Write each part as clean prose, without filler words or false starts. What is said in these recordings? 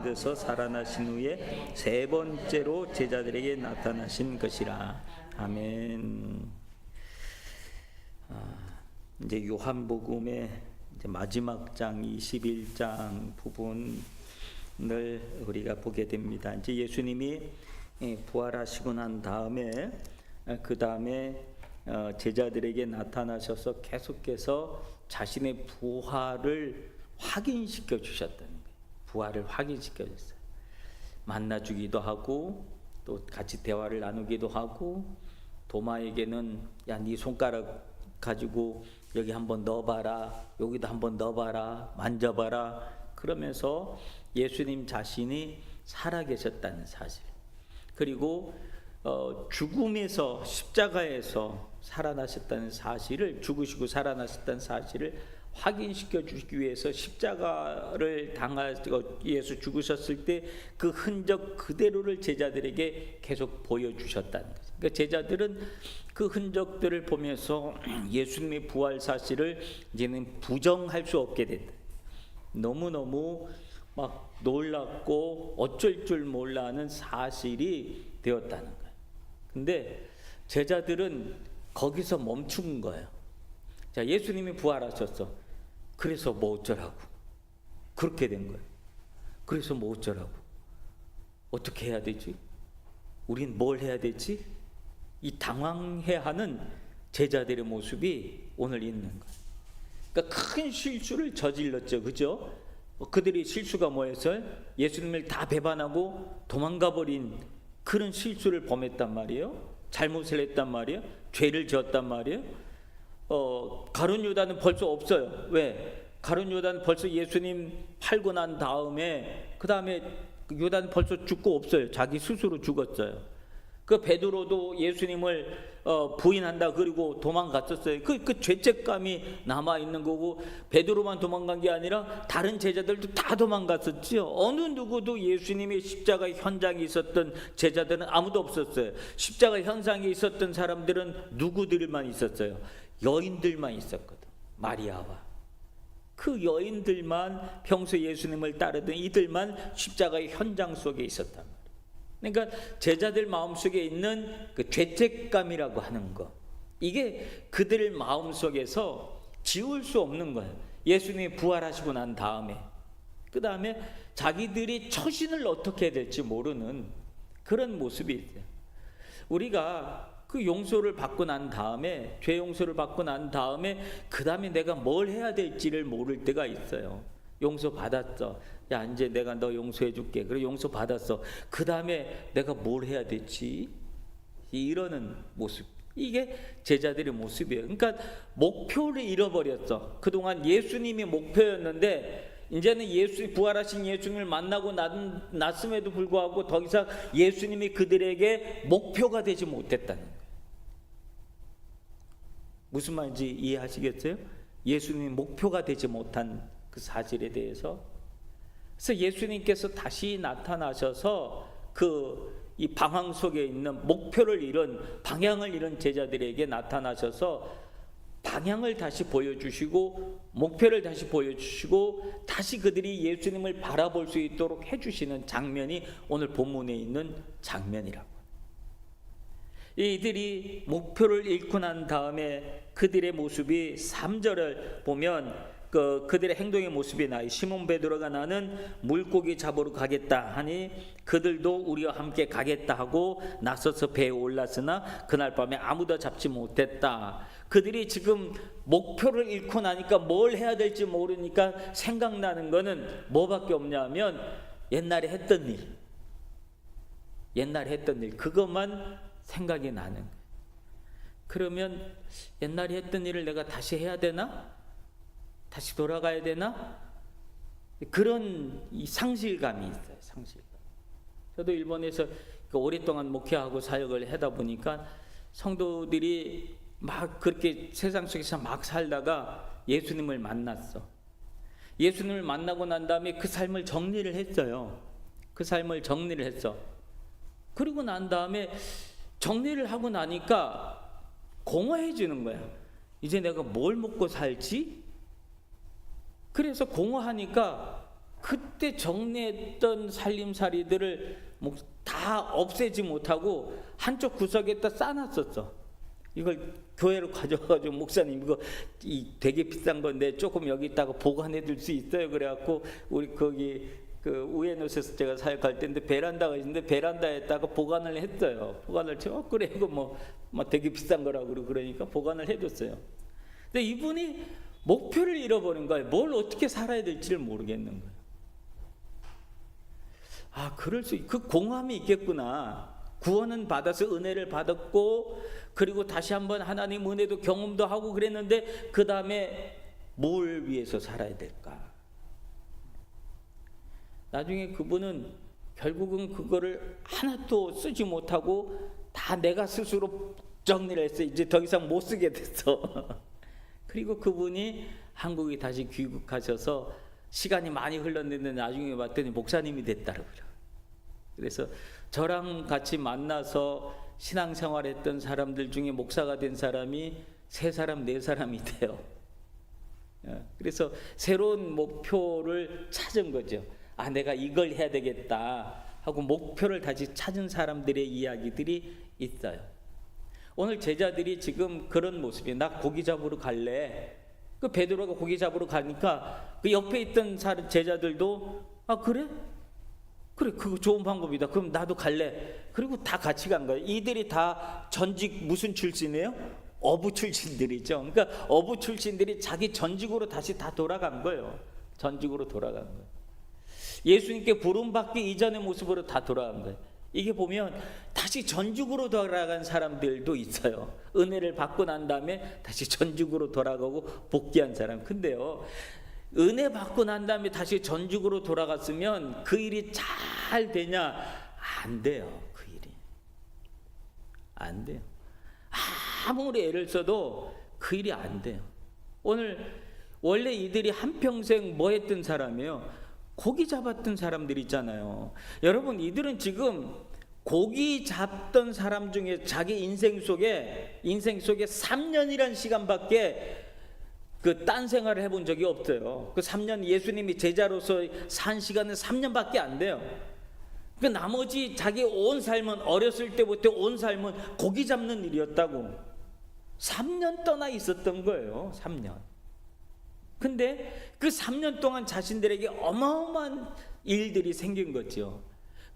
돼서 살아나신 후에 세 번째로 제자들에게 나타나신 것이라. 아멘. 이제 요한복음의 이제 마지막 장 21장 부분을 우리가 보게 됩니다. 이제 예수님이 부활하시고 난 다음에 그 다음에 제자들에게 나타나셔서 계속해서 자신의 부활을 확인시켜 주셨다는 거예요. 부활을 확인시켜 줬어요. 만나주기도 하고 또 같이 대화를 나누기도 하고, 도마에게는 야, 네 손가락 가지고 여기 한번 넣어봐라, 여기도 한번 넣어봐라, 만져봐라, 그러면서 예수님 자신이 살아계셨다는 사실, 그리고 죽음에서 십자가에서 살아나셨다는 사실을, 죽으시고 살아나셨다는 사실을 확인시켜 주기 위해서 십자가를 예수 죽으셨을 때 그 흔적 그대로를 제자들에게 계속 보여주셨다는 거죠. 그러니까 제자들은 그 흔적들을 보면서 예수님의 부활 사실을 이제는 부정할 수 없게 됐다. 너무너무 막 놀랍고 어쩔 줄 몰라 하는 사실이 되었다는 거예요. 근데 제자들은 거기서 멈춘 거예요. 자, 예수님이 부활하셨어. 그래서 뭐 어쩌라고? 그렇게 된 거예요. 그래서 뭐 어쩌라고? 어떻게 해야 되지? 우린 뭘 해야 되지? 이 당황해야 하는 제자들의 모습이 오늘 있는 거예요. 그러니까 큰 실수를 저질렀죠. 그죠? 그들이 실수가 뭐였어요? 예수님을 다 배반하고 도망가 버린 그런 실수를 범했단 말이에요. 잘못을 했단 말이에요. 죄를 지었단 말이에요. 가룟 유다는 벌써 없어요. 왜? 가룟 유다는 벌써 예수님 팔고 난 다음에, 그 다음에 유다는 벌써 죽고 없어요. 자기 스스로 죽었어요. 그 베드로도 예수님을 부인한다 그리고 도망갔었어요. 그 죄책감이 남아 있는 거고, 베드로만 도망간 게 아니라 다른 제자들도 다 도망갔었지요. 어느 누구도 예수님의 십자가 현장에 있었던 제자들은 아무도 없었어요. 십자가 현장에 있었던 사람들은 누구들만 있었어요? 여인들만 있었거든. 마리아와 그 여인들만, 평소 예수님을 따르던 이들만 십자가의 현장 속에 있었단 말이에요. 그러니까 제자들 마음속에 있는 그 죄책감이라고 하는 거, 이게 그들 마음속에서 지울 수 없는 거예요. 예수님이 부활하시고 난 다음에, 그 다음에 자기들이 처신을 어떻게 해야 될지 모르는 그런 모습이 있어요. 우리가 그 용서를 받고 난 다음에, 죄 용서를 받고 난 다음에 그 다음에 내가 뭘 해야 될지를 모를 때가 있어요. 용서 받았어. 야, 이제 내가 너 용서해 줄게. 그리고 용서 받았어. 그 다음에 내가 뭘 해야 될지, 이러는 모습, 이게 제자들의 모습이에요. 그러니까 목표를 잃어버렸어. 그동안 예수님이 목표였는데 이제는 부활하신 예수님을 만나고 났음에도 불구하고 더 이상 예수님이 그들에게 목표가 되지 못했다는 거예요. 무슨 말인지 이해하시겠어요? 예수님이 목표가 되지 못한 그 사실에 대해서. 그래서 예수님께서 다시 나타나셔서 이 방황 속에 있는 목표를 잃은, 방향을 잃은 제자들에게 나타나셔서 방향을 다시 보여주시고, 목표를 다시 보여주시고, 다시 그들이 예수님을 바라볼 수 있도록 해주시는 장면이 오늘 본문에 있는 장면이라고. 이들이 목표를 잃고 난 다음에 그들의 모습이 3절을 보면 그들의 행동의 모습이 나요. 시몬 베드로가 나는 물고기 잡으러 가겠다 하니 그들도 우리와 함께 가겠다 하고 나서서 배에 올랐으나 그날 밤에 아무도 잡지 못했다. 그들이 지금 목표를 잃고 나니까 뭘 해야 될지 모르니까 생각나는 거는 뭐밖에 없냐면 옛날에 했던 일, 그것만 생각이 나는 거예요. 그러면 옛날에 했던 일을 내가 다시 해야 되나? 다시 돌아가야 되나? 그런 이 상실감이 있어요. 상실감. 저도 일본에서 오랫동안 목회하고 사역을 하다 보니까 성도들이 막 그렇게 세상 속에서 막 살다가 예수님을 만났어. 예수님을 만나고 난 다음에 그 삶을 정리를 했어요. 그 삶을 정리를 했어. 그리고 난 다음에 정리를 하고 나니까 공허해지는 거야. 이제 내가 뭘 먹고 살지? 그래서 공허하니까 그때 정리했던 살림살이들을 다 없애지 못하고 한쪽 구석에다 싸놨었어. 이걸 교회로 가져가지고 목사님 이거 되게 비싼 건데 조금 여기 있다가 보관해 둘 수 있어요? 그래갖고 우리 거기 그 우에노스에서 제가 사역할 때인데 베란다가 있는데 베란다에다가 보관을 했어요. 보관을 그래 이거 뭐 되게 비싼 거라고 그러니까 보관을 해뒀어요. 근데 이분이 목표를 잃어버린 거예요. 뭘 어떻게 살아야 될지를 모르겠는 거예요. 그럴 그 공함이 있겠구나. 구원은 받아서 은혜를 받았고 그리고 다시 한번 하나님 은혜도 경험도 하고 그랬는데 그 다음에 뭘 위해서 살아야 될까? 나중에 그분은 결국은 그거를 하나도 쓰지 못하고 다 내가 스스로 정리를 했어요. 이제 더 이상 못 쓰게 됐어. 그리고 그분이 한국에 다시 귀국하셔서 시간이 많이 흘렀는데 나중에 봤더니 목사님이 됐더라고요. 그래서 저랑 같이 만나서 신앙생활했던 사람들 중에 목사가 된 사람이 3사람, 4사람이 돼요. 그래서 새로운 목표를 찾은 거죠. 내가 이걸 해야 되겠다 하고 목표를 다시 찾은 사람들의 이야기들이 있어요. 오늘 제자들이 지금 그런 모습이에요. 나 고기 잡으러 갈래. 그 베드로가 고기 잡으러 가니까 그 옆에 있던 제자들도 그래? 그래, 그거 좋은 방법이다. 그럼 나도 갈래. 그리고 다 같이 간 거예요. 이들이 다 전직 무슨 출신이에요? 어부 출신들이죠. 그러니까 어부 출신들이 자기 전직으로 다시 다 돌아간 거예요. 전직으로 돌아간 거예요. 예수님께 부름받기 이전의 모습으로 다 돌아간 거예요. 이게 보면 다시 전직으로 돌아간 사람들도 있어요. 은혜를 받고 난 다음에 다시 전직으로 돌아가고 복귀한 사람. 근데요, 은혜 받고 난 다음에 다시 전직으로 돌아갔으면 그 일이 잘 되냐? 안 돼요. 그 일이 안 돼요. 아무리 애를 써도 그 일이 안 돼요. 원래 이들이 한평생 뭐 했던 사람이에요? 고기 잡았던 사람들 있잖아요. 여러분, 이들은 지금 고기 잡던 사람 중에 자기 인생 속에 3년이란 시간밖에 그 딴 생활을 해본 적이 없어요. 그 3년 예수님이 제자로서 산 시간은 3년밖에 안 돼요. 그 나머지 자기 온 삶은 어렸을 때부터 온 삶은 고기 잡는 일이었다고. 3년 떠나 있었던 거예요. 3년. 근데 그 3년 동안 자신들에게 어마어마한 일들이 생긴 거죠.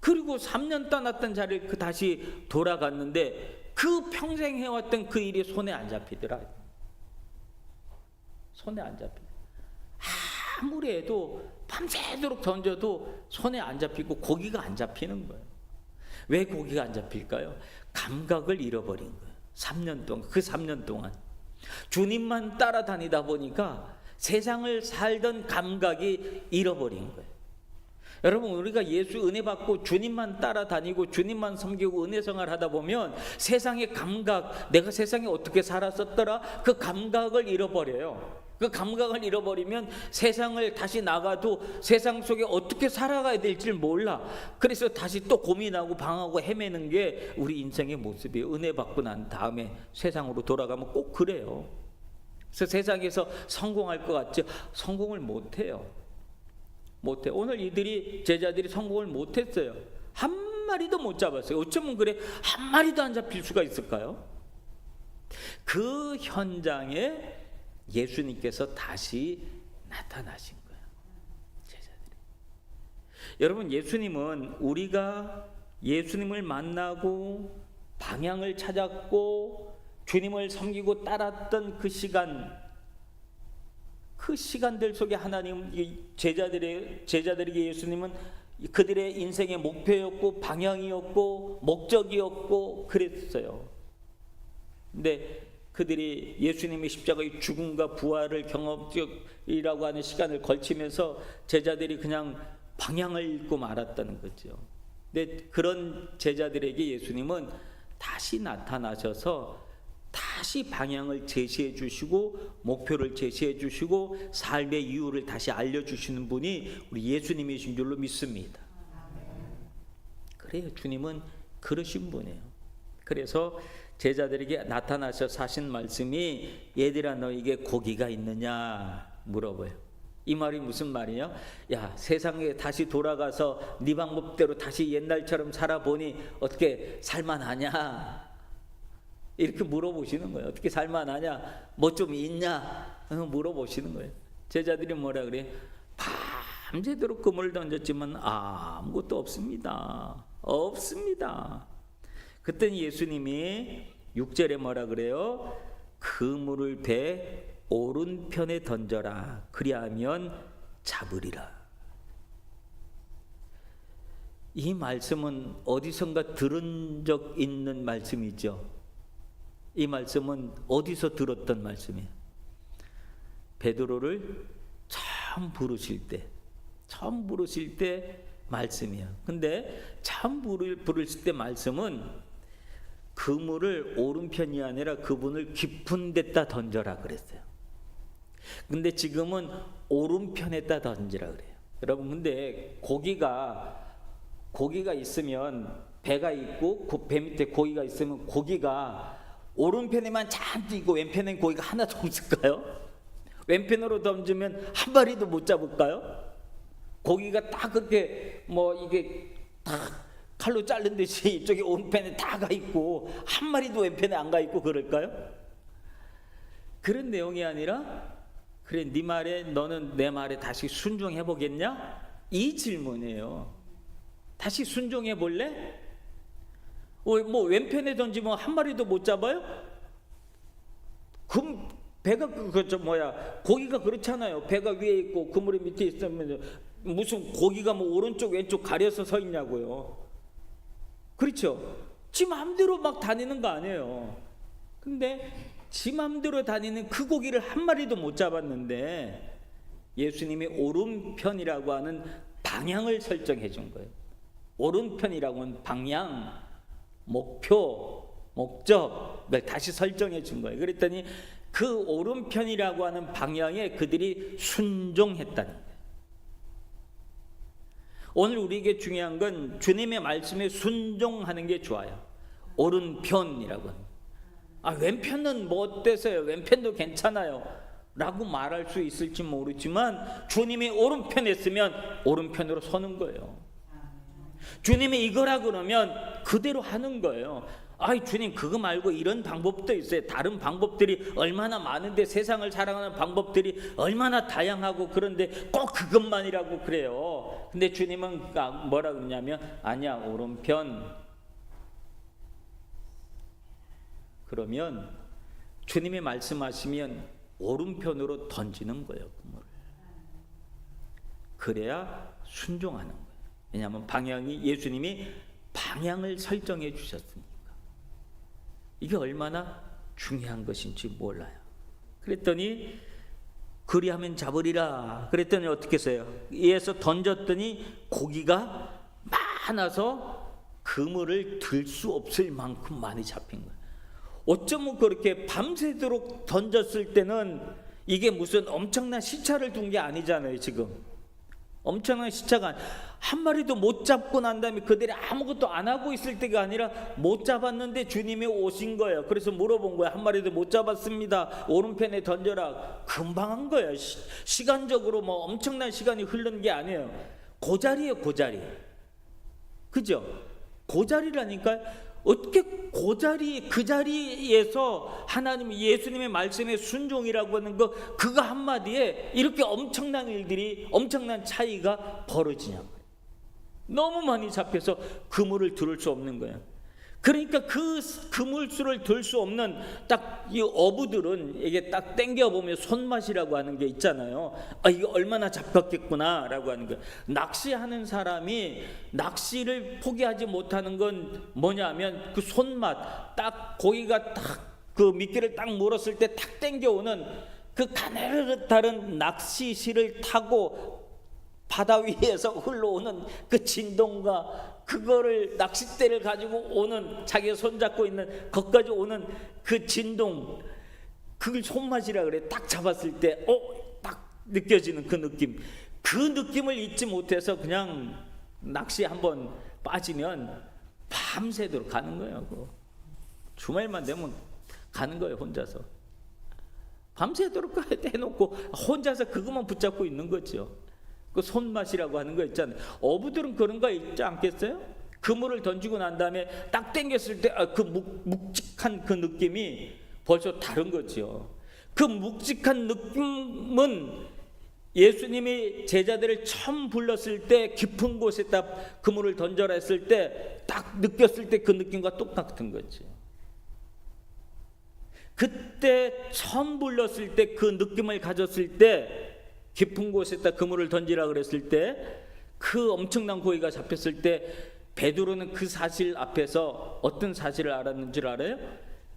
그리고 3년 떠났던 자리를 다시 돌아갔는데 그 평생 해왔던 그 일이 손에 안 잡히더라. 손에 안 잡히네. 아무리 해도 밤새도록 던져도 손에 안 잡히고 고기가 안 잡히는 거예요. 왜 고기가 안 잡힐까요? 감각을 잃어버린 거예요. 3년 동안, 그 3년 동안 주님만 따라다니다 보니까 세상을 살던 감각이 잃어버린 거예요. 여러분, 우리가 예수 은혜 받고 주님만 따라다니고 주님만 섬기고 은혜 생활 하다 보면 세상의 감각, 내가 세상에 어떻게 살았었더라, 그 감각을 잃어버려요. 그 감각을 잃어버리면 세상을 다시 나가도 세상 속에 어떻게 살아가야 될지를 몰라. 그래서 다시 또 고민하고 방하고 헤매는 게 우리 인생의 모습이에요. 은혜 받고 난 다음에 세상으로 돌아가면 꼭 그래요. 그래서 세상에서 성공할 것 같죠? 성공을 못해요. 못해. 오늘 제자들이 성공을 못했어요. 한 마리도 못 잡았어요. 어쩌면 그래 한 마리도 안 잡힐 수가 있을까요? 그 현장에 예수님께서 다시 나타나신 거예요. 제자들이. 여러분, 예수님은 우리가 예수님을 만나고 방향을 찾았고 주님을 섬기고 따랐던 그 시간들 속에 하나님 제자들에게 예수님은 그들의 인생의 목표였고 방향이었고 목적이었고 그랬어요. 근데 그들이 예수님의 십자가의 죽음과 부활을 경험이라고 하는 시간을 걸치면서 제자들이 그냥 방향을 잃고 말았다는 거죠. 근데 그런 제자들에게 예수님은 다시 나타나셔서 다시 방향을 제시해 주시고 목표를 제시해 주시고 삶의 이유를 다시 알려주시는 분이 우리 예수님이신 줄로 믿습니다. 그래요. 주님은 그러신 분이에요. 그래서 제자들에게 나타나셔서 하신 말씀이 얘들아 너에게 고기가 있느냐 물어봐요. 이 말이 무슨 말이에요? 야, 세상에 다시 돌아가서 네 방법대로 다시 옛날처럼 살아보니 어떻게 살만하냐? 이렇게 물어보시는 거예요. 어떻게 살만하냐? 뭐 좀 있냐? 물어보시는 거예요. 제자들이 뭐라 그래요? 밤새도록 그물을 던졌지만 아무것도 없습니다. 없습니다. 그때는 예수님이 6절에 뭐라 그래요? 그물을 배 오른편에 던져라. 그리하면 잡으리라. 이 말씀은 어디선가 들은 적 있는 말씀이죠. 이 말씀은 어디서 들었던 말씀이에요? 베드로를 처음 부르실 때 말씀이에요. 근데 처음 부르실 때 말씀은 그물을 오른편이 아니라 그분을 깊은 데다 던져라 그랬어요. 근데 지금은 오른편에다 던지라 그래요. 여러분, 근데 고기가 있으면 배가 있고 그 배 밑에 고기가 있으면 고기가 오른편에만 잔뜩 있고 왼편엔 고기가 하나도 없을까요? 왼편으로 던지면 한 마리도 못 잡을까요? 고기가 딱 그렇게 뭐 이게 딱 칼로 자른 듯이 이쪽에 오른편에 다 가 있고 한 마리도 왼편에 안 가 있고 그럴까요? 그런 내용이 아니라, 그래 네 말에 너는 내 말에 다시 순종해 보겠냐? 이 질문이에요. 다시 순종해 볼래? 뭐 왼편에 던지면 한 마리도 못 잡아요? 그럼 배가 고기가 그렇잖아요. 배가 위에 있고 그물이 밑에 있으면 무슨 고기가 뭐 오른쪽 왼쪽 가려서 서 있냐고요. 그렇죠? 지 맘대로 막 다니는 거 아니에요. 근데 지 맘대로 다니는 그 고기를 한 마리도 못 잡았는데 예수님이 오른편이라고 하는 방향을 설정해 준 거예요. 오른편이라고 하는 방향, 목표, 목적을 다시 설정해 준 거예요. 그랬더니 그 오른편이라고 하는 방향에 그들이 순종했다는 거예요. 오늘 우리에게 중요한 건 주님의 말씀에 순종하는 게 좋아요. 오른편이라고 합니다. 왼편은 뭐 어때서요? 왼편도 괜찮아요 라고 말할 수 있을지 모르지만 주님이 오른편에 있으면 오른편으로 서는 거예요. 주님이 이거라 그러면 그대로 하는 거예요. 주님 그거 말고 이런 방법도 있어요. 다른 방법들이 얼마나 많은데, 세상을 사랑하는 방법들이 얼마나 다양하고, 그런데 꼭 그것만이라고 그래요. 근데 주님은 뭐라 그러냐면 아니야, 오른편. 그러면 주님이 말씀하시면 오른편으로 던지는 거예요, 그물을. 그래야 순종하는 거예요. 왜냐하면 예수님이 방향을 설정해 주셨으니까. 이게 얼마나 중요한 것인지 몰라요. 그랬더니 그리하면 잡으리라. 그랬더니 어떻게 했어요? 이에서 던졌더니 고기가 많아서 그물을 들 수 없을 만큼 많이 잡힌 거예요. 어쩌면 그렇게 밤새도록 던졌을 때는 이게 무슨 엄청난 시차를 둔 게 아니잖아요. 지금 엄청난 시차가 한 마리도 못 잡고 난 다음에 그들이 아무것도 안 하고 있을 때가 아니라 못 잡았는데 주님이 오신 거예요. 그래서 물어본 거예요. 한 마리도 못 잡았습니다. 오른편에 던져라. 금방 한 거예요. 시간적으로 뭐 엄청난 시간이 흐른 게 아니에요. 고자리예요, 고자리. 그죠? 고자리라니까. 어떻게 그 자리에서 하나님 예수님의 말씀에 순종이라고 하는 그거 한마디에 이렇게 엄청난 일들이, 엄청난 차이가 벌어지냐고요. 너무 많이 잡혀서 그물을 들을 수 없는 거예요. 그러니까 그 그물수를 들 수 없는 딱 이 어부들은 이게 딱 당겨보면 손맛이라고 하는 게 있잖아요. 이거 얼마나 잡혔겠구나 라고 하는 거예요. 낚시하는 사람이 낚시를 포기하지 못하는 건 뭐냐면 그 손맛, 딱 고기가 딱 그 미끼를 딱 물었을 때 탁 당겨오는 그 가느다란 낚시실을 타고 바다 위에서 흘러오는 그 진동과 그거를 낚싯대를 가지고 오는, 자기가 손잡고 있는 것까지 오는 그 진동, 그걸 손맛이라 그래. 딱 잡았을 때 딱 느껴지는 그 느낌, 그 느낌을 잊지 못해서 그냥 낚시 한번 빠지면 밤새도록 가는 거예요. 주말만 되면 가는 거예요, 혼자서. 밤새도록 해놓고 혼자서 그것만 붙잡고 있는 거죠. 그 손맛이라고 하는 거 있잖아요. 어부들은 그런 거 있지 않겠어요? 그물을 던지고 난 다음에 딱 당겼을 때 그 묵직한 그 느낌이 벌써 다른 거죠. 그 묵직한 느낌은 예수님이 제자들을 처음 불렀을 때 깊은 곳에다 그물을 던져라 했을 때 딱 느꼈을 때 그 느낌과 똑같은 거죠. 그때 처음 불렀을 때 그 느낌을 가졌을 때 깊은 곳에다 그물을 던지라 그랬을 때 그 엄청난 고기가 잡혔을 때 베드로는 그 사실 앞에서 어떤 사실을 알았는 줄 알아요?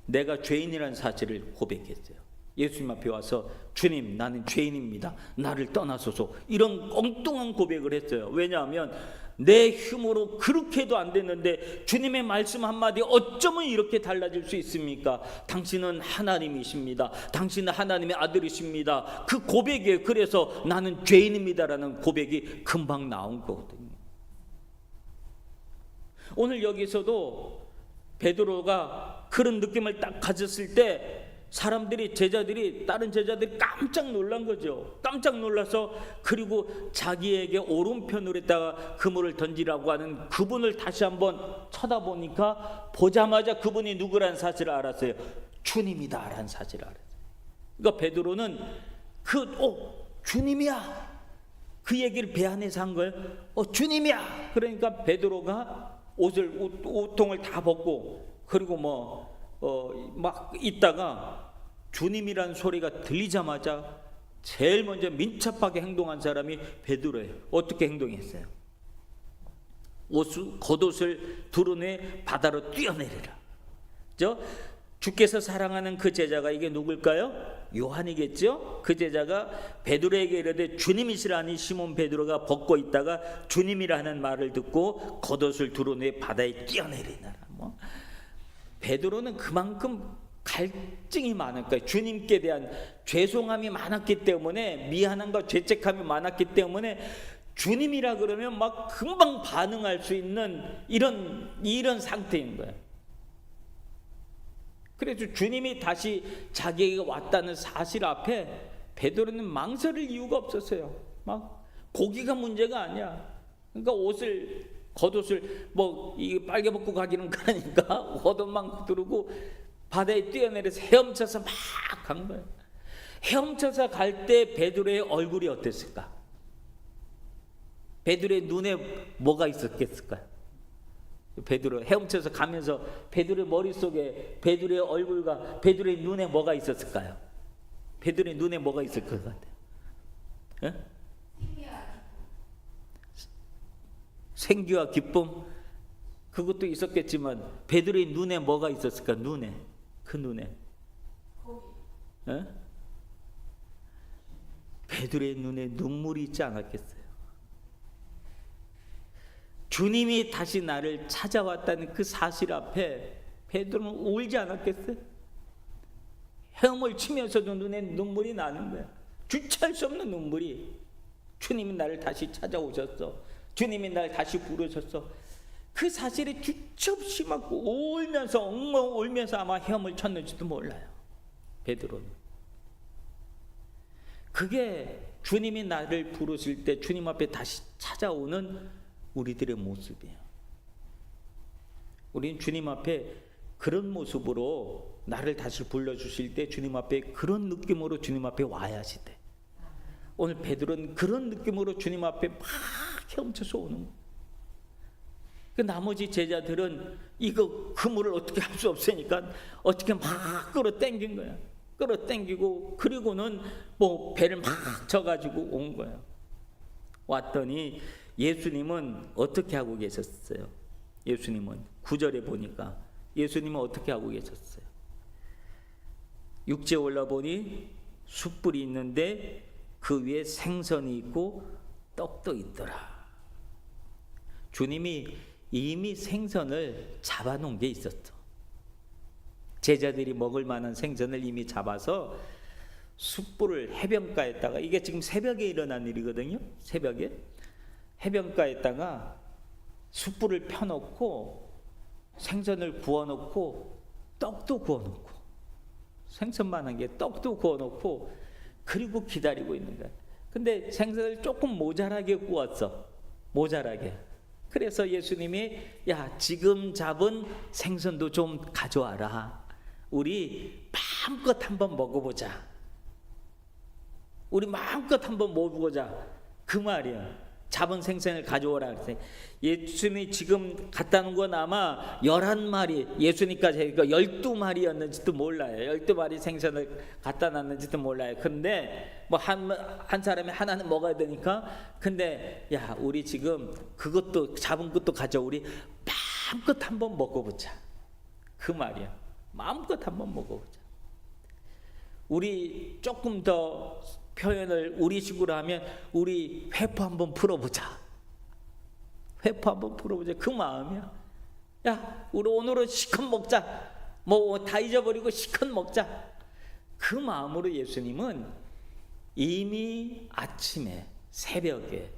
내가 죄인이라는 사실을 고백했어요. 예수님 앞에 와서 주님 나는 죄인입니다. 나를 떠나소서 이런 엉뚱한 고백을 했어요. 왜냐하면 내 힘으로 그렇게도 안 됐는데 주님의 말씀 한마디 어쩌면 이렇게 달라질 수 있습니까? 당신은 하나님이십니다. 당신은 하나님의 아들이십니다. 그 고백에 그래서 나는 죄인입니다라는 고백이 금방 나온 거거든요. 오늘 여기서도 베드로가 그런 느낌을 딱 가졌을 때 다른 제자들이 깜짝 놀란 거죠. 깜짝 놀라서 그리고 자기에게 오른편으로 했다가 그물을 던지라고 하는 그분을 다시 한번 쳐다보니까 보자마자 그분이 누구라는 사실을 알았어요. 주님이다라는 사실을 알았어요. 그러니까 베드로는 주님이야. 그 얘기를 배 안에서 한 거예요. 주님이야. 그러니까 베드로가 옷통을 다 벗고 그리고 막 있다가 주님이란 소리가 들리자마자 제일 먼저 민첩하게 행동한 사람이 베드로예요. 어떻게 행동했어요? 겉옷을 두루내 바다로 뛰어내리라. 주께서 사랑하는 그 제자가 이게 누굴까요? 요한이겠죠? 그 제자가 베드로에게 이르되 주님이시라니 시몬 베드로가 벗고 있다가 주님이라는 말을 듣고 겉옷을 두루내 바다에 뛰어내리라. 베드로는 그만큼 갈증이 많을까요? 주님께 대한 죄송함이 많았기 때문에, 미안함과 죄책감이 많았기 때문에 주님이라 그러면 막 금방 반응할 수 있는 이런 상태인 거예요. 그래서 주님이 다시 자기에게 왔다는 사실 앞에 베드로는 망설일 이유가 없었어요. 막 고기가 문제가 아니야. 그러니까 겉옷을 이 빨개 벗고 가기는 그러니까 겉옷만 두르고 바다에 뛰어내려서 헤엄쳐서 막 간 거예요. 헤엄쳐서 갈 때 베드로의 얼굴이 어땠을까? 베드로의 눈에 뭐가 있었겠을까요? 베드로 헤엄쳐서 가면서 베드로의 머릿속에 베드로의 얼굴과 베드로의 눈에 뭐가 있었을까요? 베드로의 눈에 뭐가 있을 것 같아요? 예? 생기와 기쁨 그것도 있었겠지만 베드로의 눈에 뭐가 있었을까? 그 눈에 베드로의 눈에 눈물이 있지 않았겠어요? 주님이 다시 나를 찾아왔다는 그 사실 앞에 베드로는 울지 않았겠어요? 헤엄을 치면서도 눈에 눈물이 나는 거야. 주체할 수 없는 눈물이. 주님이 나를 다시 찾아오셨어. 주님이 날 다시 부르셨어. 그 사실이 주체 없이 막 울면서 엉엉 울면서 아마 헤엄을 쳤는지도 몰라요. 베드로는. 그게 주님이 나를 부르실 때 주님 앞에 다시 찾아오는 우리들의 모습이에요. 우리는 주님 앞에 그런 모습으로 나를 다시 불러주실 때 주님 앞에 그런 느낌으로 주님 앞에 와야 하시대. 오늘 베드로는 그런 느낌으로 주님 앞에 막 헤엄쳐서 오는 거예요. 그 나머지 제자들은 이거 그물을 어떻게 할 수 없으니까 어떻게 막 끌어당긴 거야. 끌어당기고 그리고는 배를 막 쳐가지고 온 거예요. 왔더니 예수님은 어떻게 하고 계셨어요? 예수님은 9절에 보니까 예수님은 어떻게 하고 계셨어요? 육지에 올라보니 숯불이 있는데 그 위에 생선이 있고 떡도 있더라. 주님이 이미 생선을 잡아놓은 게 있었어. 제자들이 먹을 만한 생선을 이미 잡아서 숯불을 해변가에다가, 이게 지금 새벽에 일어난 일이거든요. 새벽에 해변가에다가 숯불을 펴놓고 생선을 구워놓고 떡도 구워놓고 생선만한 게 떡도 구워놓고 그리고 기다리고 있는 거야. 근데 생선을 조금 모자라게 구웠어. 모자라게. 그래서 예수님이 야, 지금 잡은 생선도 좀 가져와라. 우리 마음껏 한번 먹어보자. 우리 마음껏 한번 먹어보자. 그 말이야. 잡은 생선을 가져오라 그랬어요. 예수님이 지금 갖다 놓은 건 아마 11마리, 예수님까지 하니까 12마리였는지도 몰라요. 12마리 생선을 갖다 놨는지도 몰라요. 근데 뭐 한 사람이 하나는 먹어야 되니까, 근데 야, 우리 지금 그것도 잡은 것도 가져. 우리 마음껏 한번 먹어보자. 그 말이야. 마음껏 한번 먹어보자. 우리 조금 더 표현을 우리식으로 하면 우리 회포 한번 풀어보자. 회포 한번 풀어보자. 그 마음이야. 야, 우리 오늘은 시컷 먹자. 뭐 다 잊어버리고 시컷 먹자. 그 마음으로 예수님은 이미 아침에 새벽에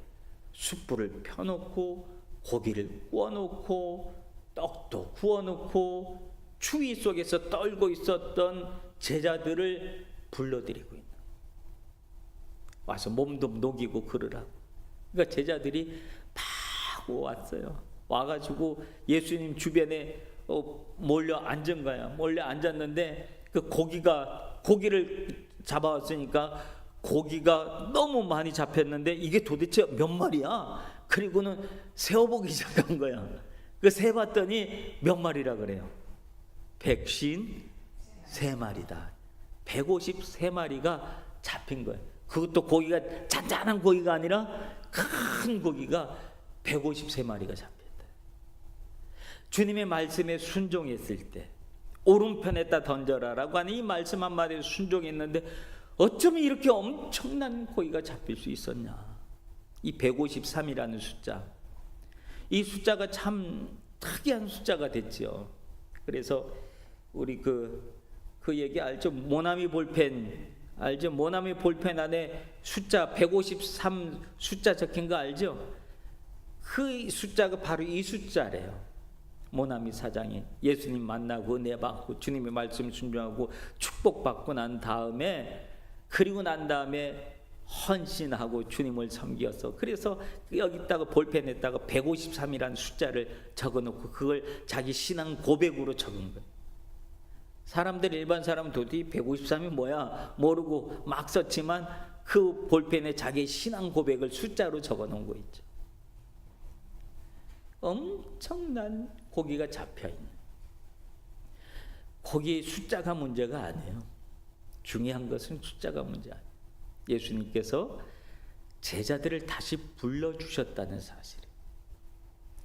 숯불을 펴놓고 고기를 구워놓고 떡도 구워놓고 추위 속에서 떨고 있었던 제자들을 불러들이고 있는, 와서 몸도 녹이고 그러라고. 그러니까 제자들이 막 왔어요. 와가지고 예수님 주변에 몰려 앉은 거야. 몰려 앉았는데 그 고기를 잡아왔으니까 고기가 너무 많이 잡혔는데 이게 도대체 몇 마리야? 그리고는 세어보기 시작한 거야. 그 세봤더니 몇 마리라 그래요? 153마리다. 153마리가 잡힌 거예요. 그것도 고기가 잔잔한 고기가 아니라 큰 고기가 153마리가 잡혔다. 주님의 말씀에 순종했을 때 오른편에다 던져라라고 하는 이 말씀 한마디에 순종했는데 어쩌면 이렇게 엄청난 고기가 잡힐 수 있었냐. 이 153이라는 숫자, 이 숫자가 참 특이한 숫자가 됐죠. 그래서 우리 그 얘기 알죠? 모나미 볼펜 알죠? 모나미 볼펜 안에 숫자 153 숫자 적힌 거 알죠? 그 숫자가 바로 이 숫자래요. 모나미 사장이 예수님 만나고 은혜 받고 주님의 말씀 순종하고 축복받고 난 다음에, 그리고 난 다음에 헌신하고 주님을 섬기어서, 그래서 여기다가 볼펜에다가 153이라는 숫자를 적어놓고 그걸 자기 신앙 고백으로 적은 거예요. 사람들, 일반 사람은 도대체 153이 뭐야 모르고 막 썼지만 그 볼펜에 자기 신앙 고백을 숫자로 적어놓은 거 있죠. 엄청난 고기가 잡혀있는, 고기 숫자가 문제가 아니에요. 중요한 것은 숫자가 문제 아니에요. 예수님께서 제자들을 다시 불러주셨다는 사실,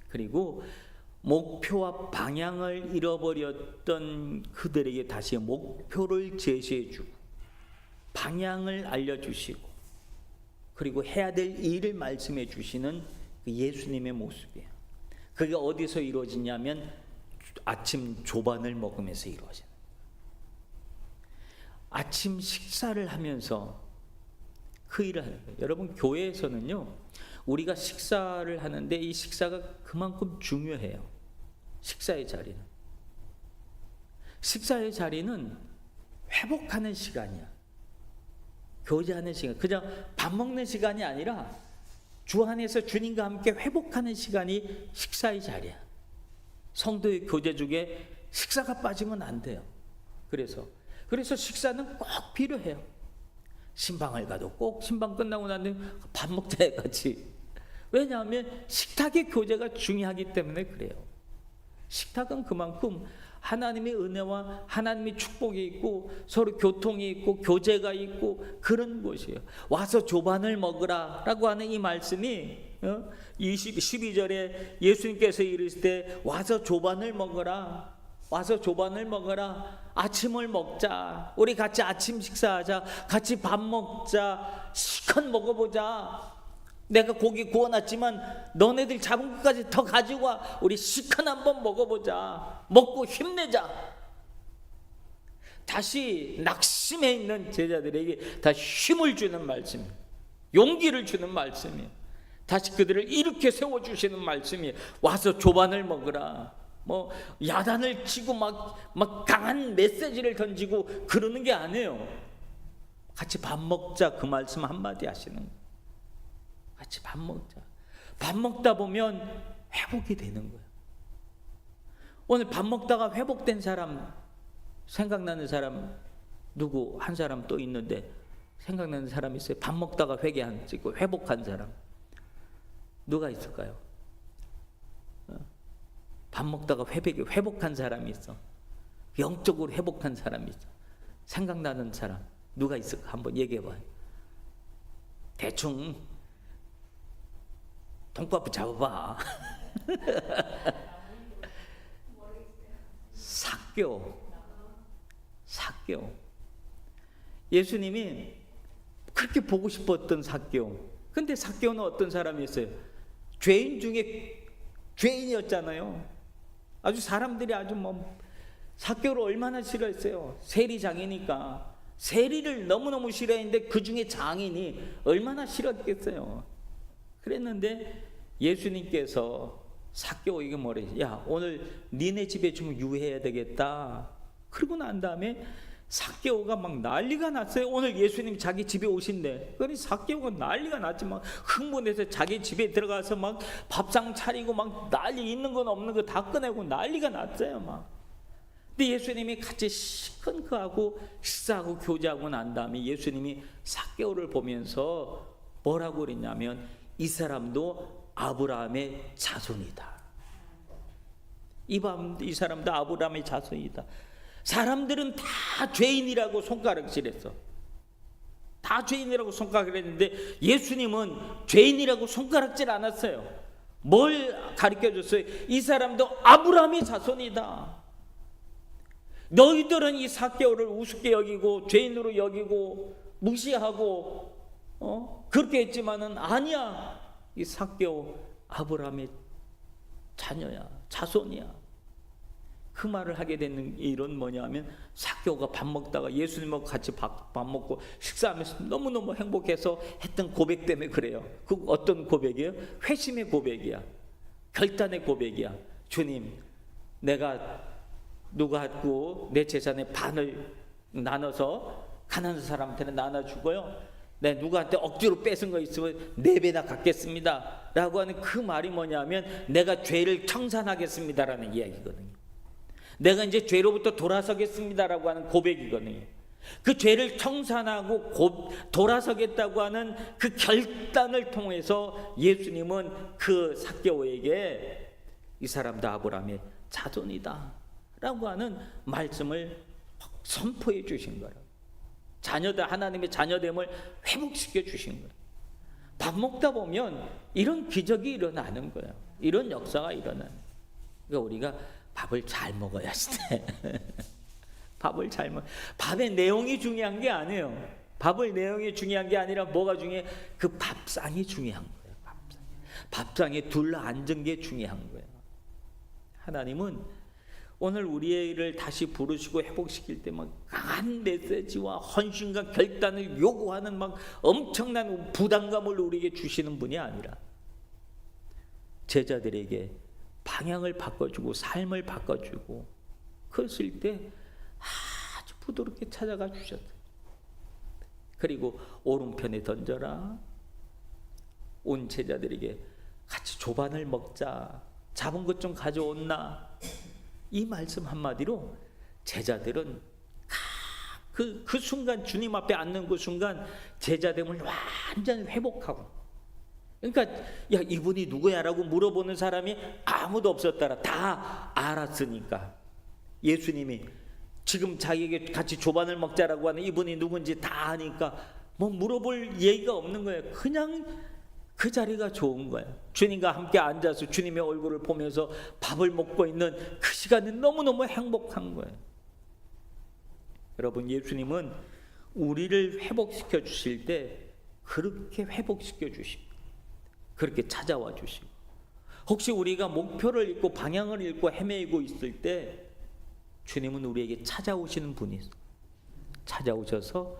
그리고 목표와 방향을 잃어버렸던 그들에게 다시 목표를 제시해주고 방향을 알려주시고 그리고 해야 될 일을 말씀해 주시는 그 예수님의 모습이에요. 그게 어디서 이루어지냐면 아침 조반을 먹으면서 이루어져요. 아침 식사를 하면서 그 일을 하는 거예요. 여러분, 교회에서는요, 우리가 식사를 하는데 이 식사가 그만큼 중요해요. 식사의 자리는 회복하는 시간이야. 교제하는 시간, 그냥 밥 먹는 시간이 아니라 주 안에서 주님과 함께 회복하는 시간이 식사의 자리야. 성도의 교제 중에 식사가 빠지면 안 돼요. 그래서 식사는 꼭 필요해요. 신방을 가도 꼭 신방 끝나고 난 뒤에 밥 먹자 같이. 왜냐하면 식탁의 교제가 중요하기 때문에 그래요. 식탁은 그만큼 하나님의 은혜와 하나님의 축복이 있고 서로 교통이 있고 교제가 있고 그런 곳이에요. 와서 조반을 먹으라 라고 하는 이 말씀이 12절에 예수님께서 이르실 때 와서 조반을 먹으라, 와서 조반을 먹어라. 아침을 먹자. 우리 같이 아침 식사하자. 같이 밥 먹자. 실컷 먹어보자. 내가 고기 구워놨지만 너네들 잡은 것까지 더 가지고 와. 우리 실컷 한번 먹어보자. 먹고 힘내자. 다시 낙심해 있는 제자들에게 다시 힘을 주는 말씀이에요. 용기를 주는 말씀이에요. 다시 그들을 일으켜 세워주시는 말씀이에요. 와서 조반을 먹으라. 뭐 야단을 치고 막 강한 메시지를 던지고 그러는 게 아니에요. 같이 밥 먹자, 그 말씀 한마디 하시는 거예요. 같이 밥 먹자. 밥 먹다 보면 회복이 되는 거예요. 오늘 밥 먹다가 회복된 사람, 생각나는 사람 누구 한 사람 또 있는데, 생각나는 사람 있어요? 밥 먹다가 회복한 사람 누가 있을까요? 밥 먹다가 회복한 사람이 있어. 영적으로 회복한 사람이 있어. 생각나는 사람 누가 있을까? 한번 얘기해봐요. 대충 통밥 잡아봐. 삭개오. 예수님이 그렇게 보고 싶었던 삭개오. 근데 삭개오는 어떤 사람이었어요? 죄인 중에 죄인이었잖아요. 아주 사람들이 삭개오를 얼마나 싫어했어요. 세리장이니까 세리를 너무너무 싫어했는데 그 중에 장인이 얼마나 싫었겠어요. 그랬는데 예수님께서 삭개오에게 뭐래? 야, 오늘 니네 집에 좀 유해해야 되겠다. 그러고 난 다음에 삭개오가 막 난리가 났어요. 오늘 예수님 자기 집에 오신대. 그러니 삭개오가 난리가 났지. 막 흥분해서 자기 집에 들어가서 막 밥상 차리고 막 난리, 있는 건 없는 거 다 꺼내고 난리가 났어요. 막. 근데 예수님이 같이 시큰크하고 식사하고 교제하고 난 다음에 예수님이 삭개오를 보면서 뭐라고 그랬냐면, 이 사람도 아브라함의 자손이다. 이 사람도 아브라함의 자손이다. 사람들은 다 죄인이라고 손가락질했어. 다 죄인이라고 손가락질했는데 예수님은 죄인이라고 손가락질 안 했어요. 뭘 가르쳐줬어요? 이 사람도 아브라함의 자손이다. 너희들은 이 삭개오를 우습게 여기고 죄인으로 여기고 무시하고 그렇게 했지만은 아니야. 이 삭개오 아브라함의 자녀야, 자손이야. 그 말을 하게 되는 일은 뭐냐면, 삭개오가 밥 먹다가 예수님하고 같이 밥 먹고 식사하면서 너무너무 행복해서 했던 고백 때문에 그래요. 그 어떤 고백이에요? 회심의 고백이야. 결단의 고백이야. 주님, 내가 누구하고 내 재산의 반을 나눠서 가난한 사람한테는 나눠주고요, 내 누구한테 억지로 뺏은 거 있으면 4배나 갚겠습니다 라고 하는 그 말이 뭐냐면, 내가 죄를 청산하겠습니다라는 이야기거든요. 내가 이제 죄로부터 돌아서겠습니다라고 하는 고백이거든요. 그 죄를 청산하고 돌아서겠다고 하는 그 결단을 통해서 예수님은 그 삭개오에게 이 사람도 아브라함의 자손이다 라고 하는 말씀을 선포해 주신 거예요. 하나님의 자녀됨을 회복시켜 주신 거예요. 밥 먹다 보면 이런 기적이 일어나는 거예요. 이런 역사가 일어나는 거예요. 그러니까 우리가 밥을 잘 먹어야 돼. 밥을 잘 먹어. 밥의 내용이 중요한 게 아니에요. 밥의 내용이 중요한 게 아니라 뭐가 중요해? 그 밥상이 중요한 거예요. 밥상에 둘러앉은 게 중요한 거예요. 하나님은 오늘 우리를 다시 부르시고 회복시킬 때 막 강한 메시지와 헌신과 결단을 요구하는 막 엄청난 부담감을 우리에게 주시는 분이 아니라 제자들에게 방향을 바꿔주고 삶을 바꿔주고 그랬을 때 아주 부드럽게 찾아가 주셨어요. 그리고 오른편에 던져라. 온 제자들에게 같이 조반을 먹자. 잡은 것 좀 가져온나. 이 말씀 한마디로 제자들은 그 순간, 주님 앞에 앉는 그 순간 제자됨을 완전히 회복하고, 그러니까 야, 이분이 누구야? 라고 물어보는 사람이 아무도 없었더라. 다 알았으니까. 예수님이 지금 자기에게 같이 조반을 먹자라고 하는 이분이 누군지 다 아니까 뭐 물어볼 예의가 없는 거예요. 그냥 그 자리가 좋은 거예요. 주님과 함께 앉아서 주님의 얼굴을 보면서 밥을 먹고 있는 그 시간은 너무너무 행복한 거예요. 여러분, 예수님은 우리를 회복시켜 주실 때 그렇게 회복시켜 주십니다. 그렇게 찾아와 주시고, 혹시 우리가 목표를 잃고 방향을 잃고 헤매고 있을 때 주님은 우리에게 찾아오시는 분이 있어요. 찾아오셔서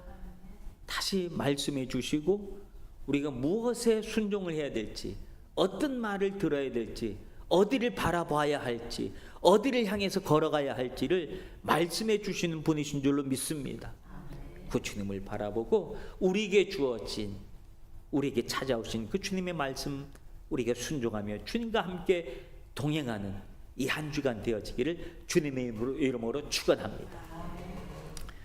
다시 말씀해 주시고 우리가 무엇에 순종을 해야 될지, 어떤 말을 들어야 될지, 어디를 바라봐야 할지, 어디를 향해서 걸어가야 할지를 말씀해 주시는 분이신 줄로 믿습니다. 그 주님을 바라보고 우리에게 주어진, 우리에게 찾아오신 그 주님의 말씀 우리가 순종하며 주님과 함께 동행하는 이 한 주간 되어지기를 주님의 이름으로 축원합니다.